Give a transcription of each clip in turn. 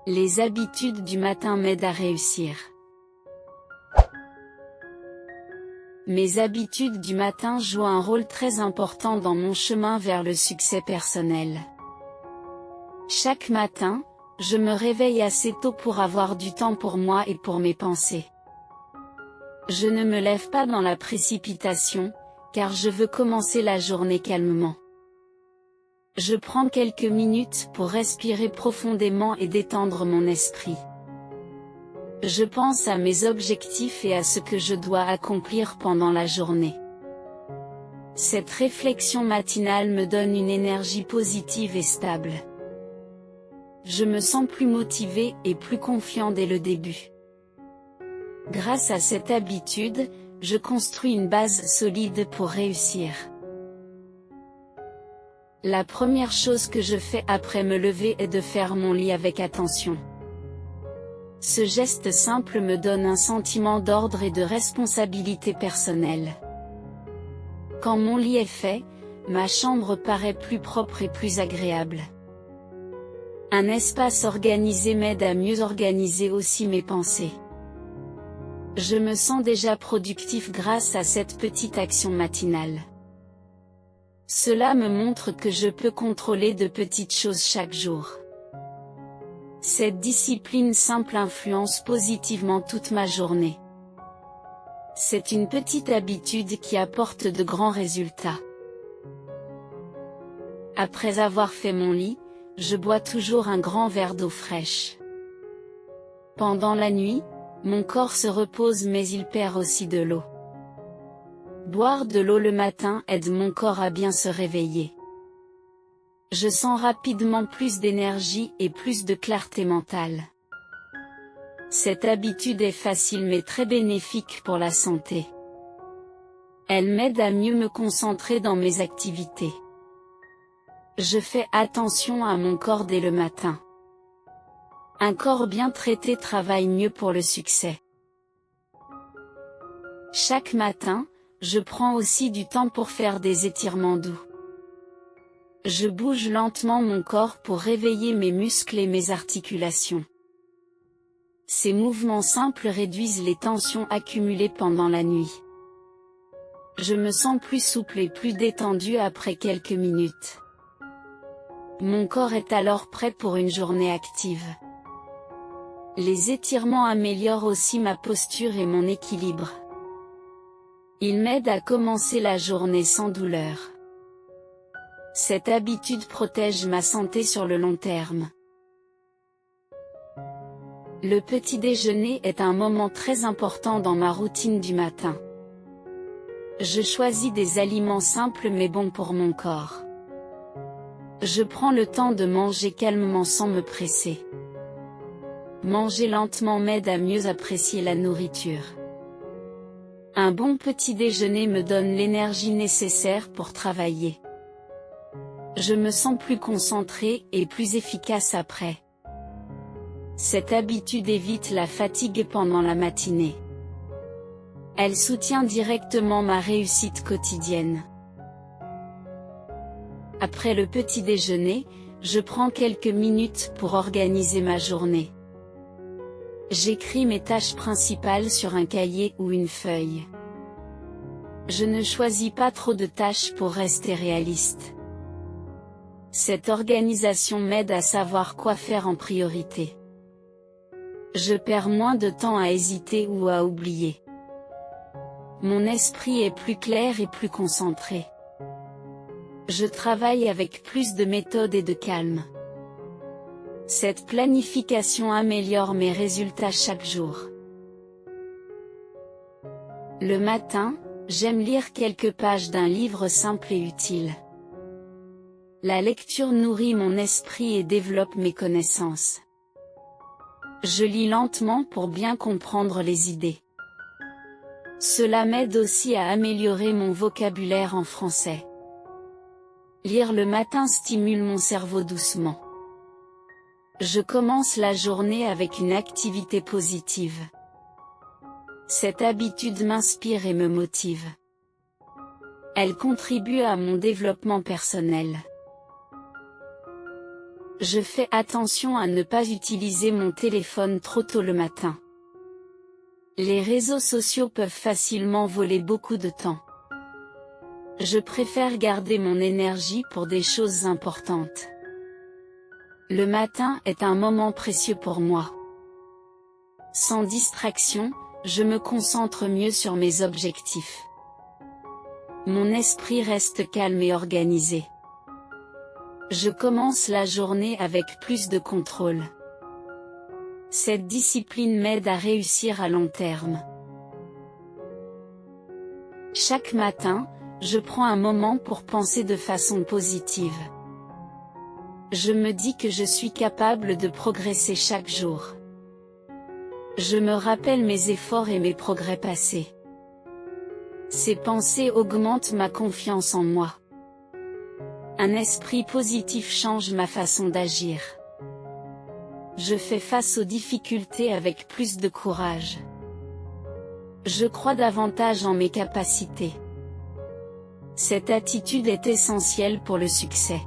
Les habitudes du matin m'aident à réussir. Mes habitudes du matin jouent un rôle très important dans mon chemin vers le succès personnel. Chaque matin, je me réveille assez tôt pour avoir du temps pour moi et pour mes pensées. Je ne me lève pas dans la précipitation, car je veux commencer la journée calmement. Je prends quelques minutes pour respirer profondément et détendre mon esprit. Je pense à mes objectifs et à ce que je dois accomplir pendant la journée. Cette réflexion matinale me donne une énergie positive et stable. Je me sens plus motivé et plus confiant dès le début. Grâce à cette habitude, je construis une base solide pour réussir. La première chose que je fais après me lever est de faire mon lit avec attention. Ce geste simple me donne un sentiment d'ordre et de responsabilité personnelle. Quand mon lit est fait, ma chambre paraît plus propre et plus agréable. Un espace organisé m'aide à mieux organiser aussi mes pensées. Je me sens déjà productif grâce à cette petite action matinale. Cela me montre que je peux contrôler de petites choses chaque jour. Cette discipline simple influence positivement toute ma journée. C'est une petite habitude qui apporte de grands résultats. Après avoir fait mon lit, je bois toujours un grand verre d'eau fraîche. Pendant la nuit, mon corps se repose mais il perd aussi de l'eau. Boire de l'eau le matin aide mon corps à bien se réveiller. Je sens rapidement plus d'énergie et plus de clarté mentale. Cette habitude est facile mais très bénéfique pour la santé. Elle m'aide à mieux me concentrer dans mes activités. Je fais attention à mon corps dès le matin. Un corps bien traité travaille mieux pour le succès. Chaque matin, je prends aussi du temps pour faire des étirements doux. Je bouge lentement mon corps pour réveiller mes muscles et mes articulations. Ces mouvements simples réduisent les tensions accumulées pendant la nuit. Je me sens plus souple et plus détendu après quelques minutes. Mon corps est alors prêt pour une journée active. Les étirements améliorent aussi ma posture et mon équilibre. Ils m'aident à commencer la journée sans douleur. Cette habitude protège ma santé sur le long terme. Le petit déjeuner est un moment très important dans ma routine du matin. Je choisis des aliments simples mais bons pour mon corps. Je prends le temps de manger calmement sans me presser. Manger lentement m'aide à mieux apprécier la nourriture. Un bon petit déjeuner me donne l'énergie nécessaire pour travailler. Je me sens plus concentré et plus efficace après. Cette habitude évite la fatigue pendant la matinée. Elle soutient directement ma réussite quotidienne. Après le petit déjeuner, je prends quelques minutes pour organiser ma journée. J'écris mes tâches principales sur un cahier ou une feuille. Je ne choisis pas trop de tâches pour rester réaliste. Cette organisation m'aide à savoir quoi faire en priorité. Je perds moins de temps à hésiter ou à oublier. Mon esprit est plus clair et plus concentré. Je travaille avec plus de méthode et de calme. Cette planification améliore mes résultats chaque jour. Le matin, j'aime lire quelques pages d'un livre simple et utile. La lecture nourrit mon esprit et développe mes connaissances. Je lis lentement pour bien comprendre les idées. Cela m'aide aussi à améliorer mon vocabulaire en français. Lire le matin stimule mon cerveau doucement. Je commence la journée avec une activité positive. Cette habitude m'inspire et me motive. Elle contribue à mon développement personnel. Je fais attention à ne pas utiliser mon téléphone trop tôt le matin. Les réseaux sociaux peuvent facilement voler beaucoup de temps. Je préfère garder mon énergie pour des choses importantes. Le matin est un moment précieux pour moi. Sans distraction, je me concentre mieux sur mes objectifs. Mon esprit reste calme et organisé. Je commence la journée avec plus de contrôle. Cette discipline m'aide à réussir à long terme. Chaque matin, je prends un moment pour penser de façon positive. Je me dis que je suis capable de progresser chaque jour. Je me rappelle mes efforts et mes progrès passés. Ces pensées augmentent ma confiance en moi. Un esprit positif change ma façon d'agir. Je fais face aux difficultés avec plus de courage. Je crois davantage en mes capacités. Cette attitude est essentielle pour le succès.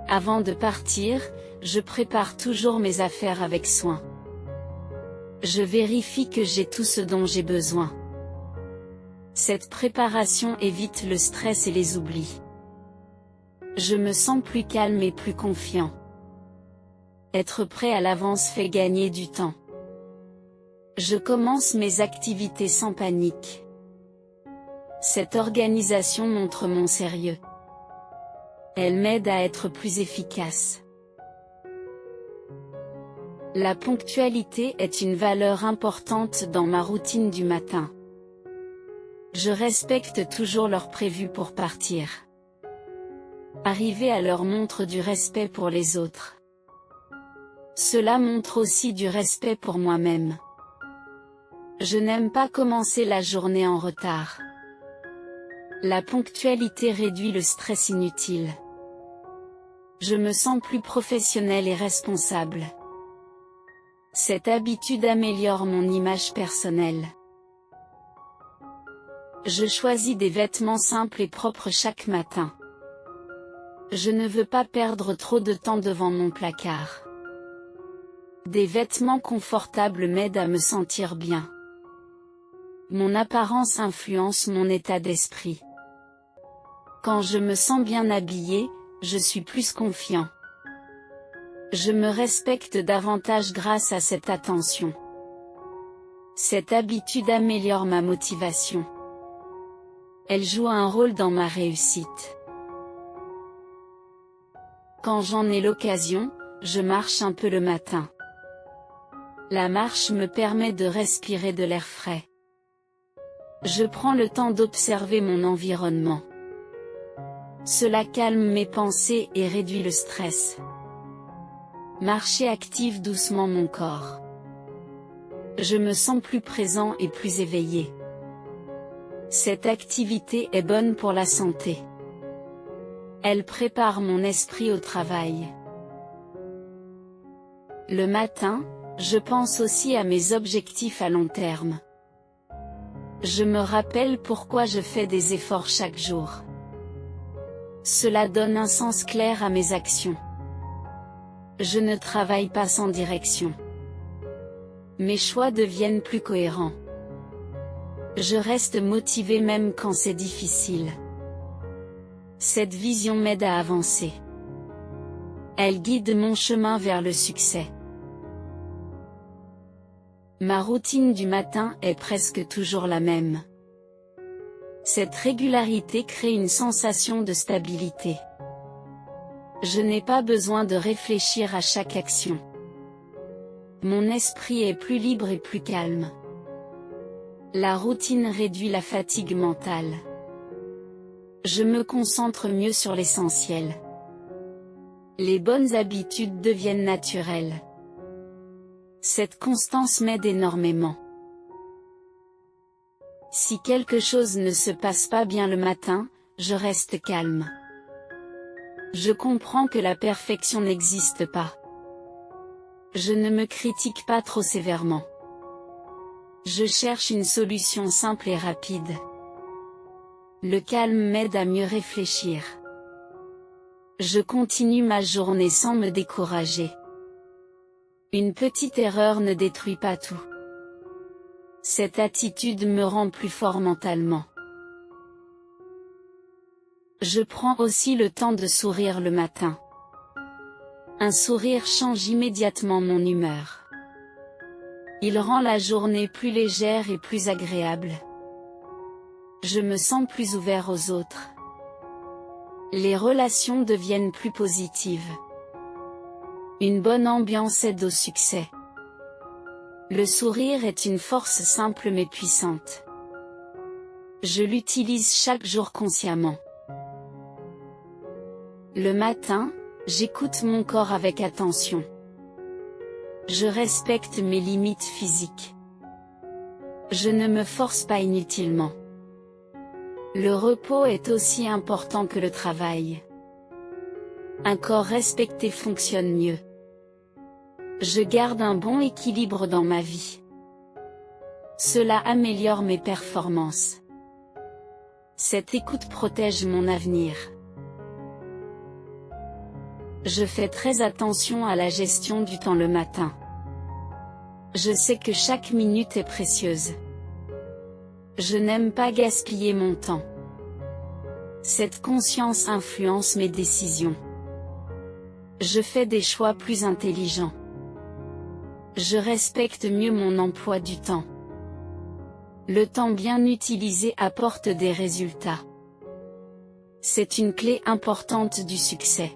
Avant de partir, je prépare toujours mes affaires avec soin. Je vérifie que j'ai tout ce dont j'ai besoin. Cette préparation évite le stress et les oublis. Je me sens plus calme et plus confiant. Être prêt à l'avance fait gagner du temps. Je commence mes activités sans panique. Cette organisation montre mon sérieux. Elle m'aide à être plus efficace. La ponctualité est une valeur importante dans ma routine du matin. Je respecte toujours l'heure prévue pour partir. Arriver à l'heure montre du respect pour les autres. Cela montre aussi du respect pour moi-même. Je n'aime pas commencer la journée en retard. La ponctualité réduit le stress inutile. Je me sens plus professionnel et responsable. Cette habitude améliore mon image personnelle. Je choisis des vêtements simples et propres chaque matin. Je ne veux pas perdre trop de temps devant mon placard. Des vêtements confortables m'aident à me sentir bien. Mon apparence influence mon état d'esprit. Quand je me sens bien habillé, je suis plus confiant. Je me respecte davantage grâce à cette attention. Cette habitude améliore ma motivation. Elle joue un rôle dans ma réussite. Quand j'en ai l'occasion, je marche un peu le matin. La marche me permet de respirer de l'air frais. Je prends le temps d'observer mon environnement. Cela calme mes pensées et réduit le stress. Marcher active doucement mon corps. Je me sens plus présent et plus éveillé. Cette activité est bonne pour la santé. Elle prépare mon esprit au travail. Le matin, je pense aussi à mes objectifs à long terme. Je me rappelle pourquoi je fais des efforts chaque jour. Cela donne un sens clair à mes actions. Je ne travaille pas sans direction. Mes choix deviennent plus cohérents. Je reste motivé même quand c'est difficile. Cette vision m'aide à avancer. Elle guide mon chemin vers le succès. Ma routine du matin est presque toujours la même. Cette régularité crée une sensation de stabilité. Je n'ai pas besoin de réfléchir à chaque action. Mon esprit est plus libre et plus calme. La routine réduit la fatigue mentale. Je me concentre mieux sur l'essentiel. Les bonnes habitudes deviennent naturelles. Cette constance m'aide énormément. Si quelque chose ne se passe pas bien le matin, je reste calme. Je comprends que la perfection n'existe pas. Je ne me critique pas trop sévèrement. Je cherche une solution simple et rapide. Le calme m'aide à mieux réfléchir. Je continue ma journée sans me décourager. Une petite erreur ne détruit pas tout. Cette attitude me rend plus fort mentalement. Je prends aussi le temps de sourire le matin. Un sourire change immédiatement mon humeur. Il rend la journée plus légère et plus agréable. Je me sens plus ouvert aux autres. Les relations deviennent plus positives. Une bonne ambiance aide au succès. Le sourire est une force simple mais puissante. Je l'utilise chaque jour consciemment. Le matin, j'écoute mon corps avec attention. Je respecte mes limites physiques. Je ne me force pas inutilement. Le repos est aussi important que le travail. Un corps respecté fonctionne mieux. Je garde un bon équilibre dans ma vie. Cela améliore mes performances. Cette écoute protège mon avenir. Je fais très attention à la gestion du temps le matin. Je sais que chaque minute est précieuse. Je n'aime pas gaspiller mon temps. Cette conscience influence mes décisions. Je fais des choix plus intelligents. Je respecte mieux mon emploi du temps. Le temps bien utilisé apporte des résultats. C'est une clé importante du succès.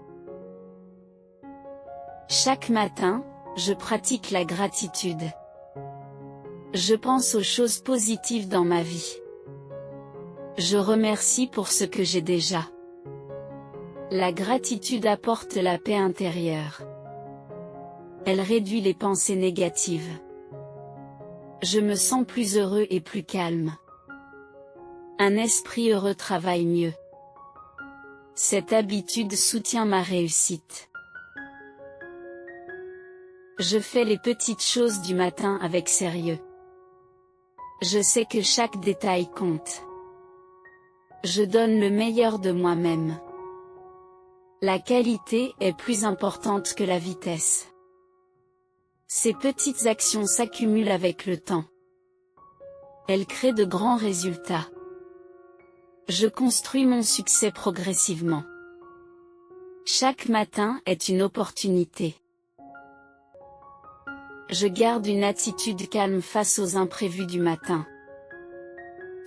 Chaque matin, je pratique la gratitude. Je pense aux choses positives dans ma vie. Je remercie pour ce que j'ai déjà. La gratitude apporte la paix intérieure. Elle réduit les pensées négatives. Je me sens plus heureux et plus calme. Un esprit heureux travaille mieux. Cette habitude soutient ma réussite. Je fais les petites choses du matin avec sérieux. Je sais que chaque détail compte. Je donne le meilleur de moi-même. La qualité est plus importante que la vitesse. Ces petites actions s'accumulent avec le temps. Elles créent de grands résultats. Je construis mon succès progressivement. Chaque matin est une opportunité. Je garde une attitude calme face aux imprévus du matin.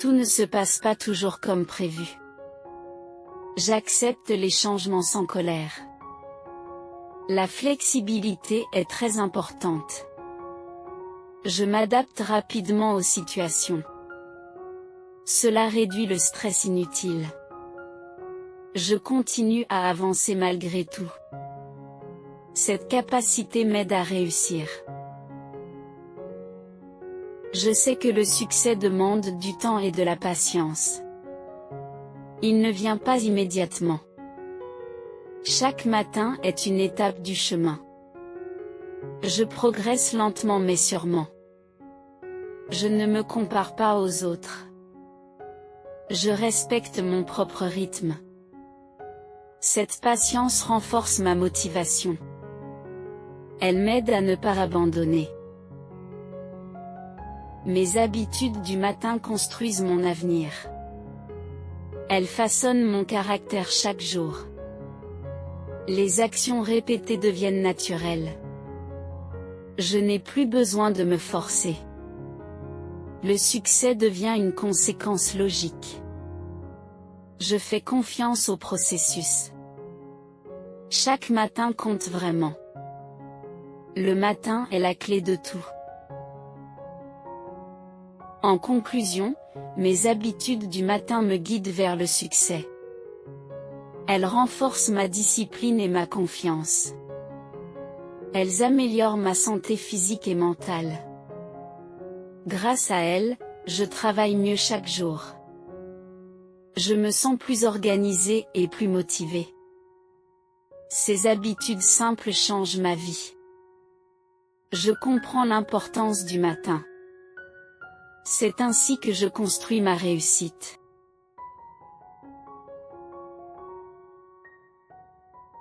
Tout ne se passe pas toujours comme prévu. J'accepte les changements sans colère. La flexibilité est très importante. Je m'adapte rapidement aux situations. Cela réduit le stress inutile. Je continue à avancer malgré tout. Cette capacité m'aide à réussir. Je sais que le succès demande du temps et de la patience. Il ne vient pas immédiatement. Chaque matin est une étape du chemin. Je progresse lentement mais sûrement. Je ne me compare pas aux autres. Je respecte mon propre rythme. Cette patience renforce ma motivation. Elle m'aide à ne pas abandonner. Mes habitudes du matin construisent mon avenir. Elles façonnent mon caractère chaque jour. Les actions répétées deviennent naturelles. Je n'ai plus besoin de me forcer. Le succès devient une conséquence logique. Je fais confiance au processus. Chaque matin compte vraiment. Le matin est la clé de tout. En conclusion, mes habitudes du matin me guident vers le succès. Elles renforcent ma discipline et ma confiance. Elles améliorent ma santé physique et mentale. Grâce à elles, je travaille mieux chaque jour. Je me sens plus organisé et plus motivé. Ces habitudes simples changent ma vie. Je comprends l'importance du matin. C'est ainsi que je construis ma réussite.